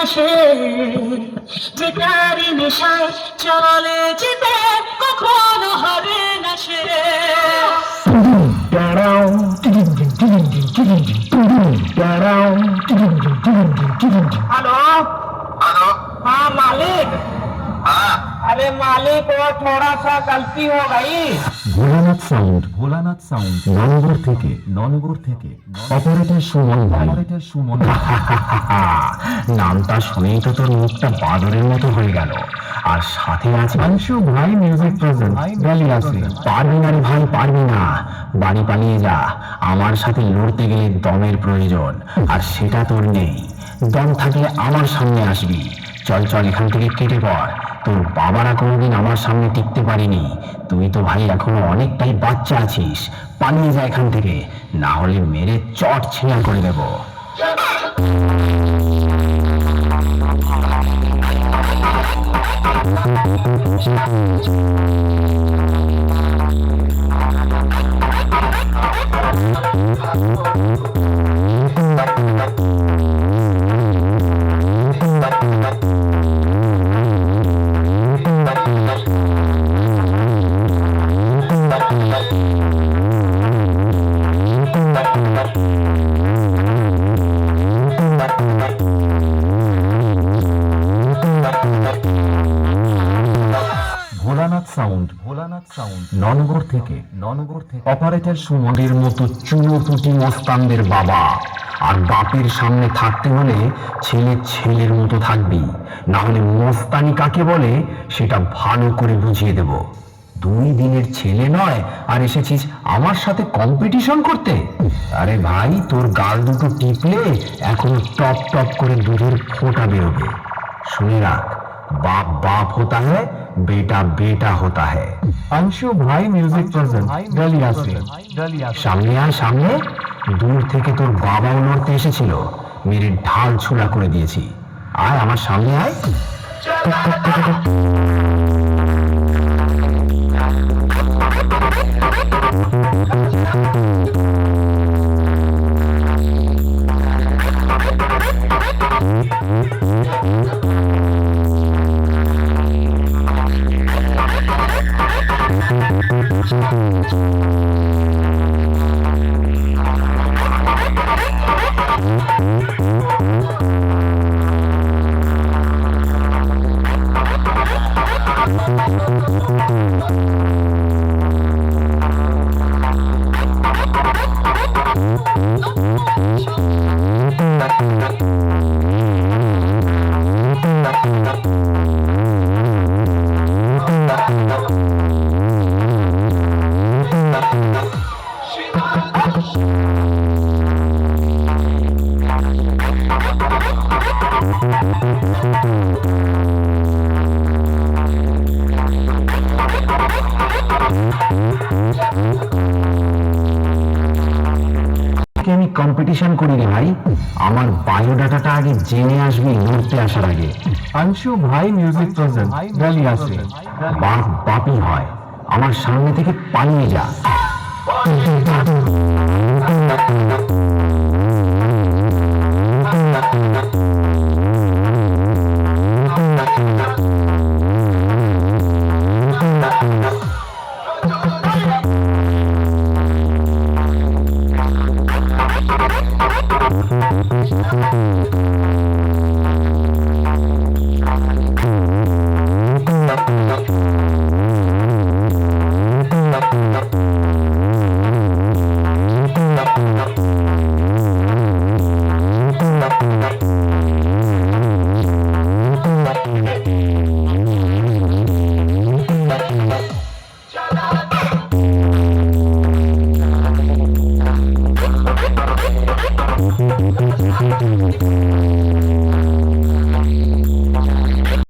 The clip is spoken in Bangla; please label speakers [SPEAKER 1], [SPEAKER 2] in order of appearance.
[SPEAKER 1] আসে, যেটারি নেশায় চলে যেতে কখনো হবে না সে।
[SPEAKER 2] Hello
[SPEAKER 3] hello.
[SPEAKER 2] हाँ मालिक।
[SPEAKER 3] हाँ।
[SPEAKER 2] अरे मालिक वो थोड़ा सा गलती हो गई।
[SPEAKER 4] ভোলানাথ সাউন্ড ননগর থেকে অপারেটর সুমন নামটা শুনেই তো তোর মুখটা বাদরের মতো হয়ে গেল। আর সাথে আছে আংশু ভাই মিউজিক প্রেজেন্ট গালি আছে। পারবি না রে ভাই, পারবি না। বাড়ি পালিয়ে যা, আমার সাথে লড়তে গেলে দমের প্রয়োজন, আর সেটা তোর নেই। দম থাকলে আমার সামনে আসবি। চল চল এখান থেকে কেটে পড়। তোর বাবারা কোনোদিন আমার সামনে টিকতে পারিনি, তুই তো ভাই এখনো অনেকটাই বাচ্চা আছিস। পালিয়ে যা এখান থেকে, না হলে মেরে চট ছিঁড়া করে দেবো। ভোলানাথ সাউন্ড ননগর থেকে অপারেটর সুমনের মতো চুনোপুটি মস্তানদের বাবা। আর বাপের সামনে থাকতে হলে ছেলের মতো থাকবি, না হলে মস্তানি কাকে বলে সেটা ভালো করে বুঝিয়ে দেব। 2 দিনের ছেলে নয় আর এসেছিস আমার সাথে কম্পিটিশন করতে? আরে ভাই, তোর গাল দুটো টিপলে এখন টপ টপ করে দুধের ফোঁটা বেরোবে। শুনে রাখ, बाप बाप होता है, बेटा बेटा होता है। अंशु भाई म्यूजिक प्रेजेंट ডালিয়া আছে। সামনে আয় সামনে। দূর থেকে তোর বাবাও লড়তে এসেছিল, মেরে ঢাল ছুড়া করে দিয়েছি। আয় আমার সামনে আয়। আমি কম্পিটিশন করি রে ভাই, আমার বায়োডাটাটা আগে জেনে আসবি লড়তে আসার আগে। अंशु भाई म्यूजिक प्रेजेंट ডালিয়া আছে। বাপ বাপই হয়, আমার সামনে থেকে পালিয়ে যা।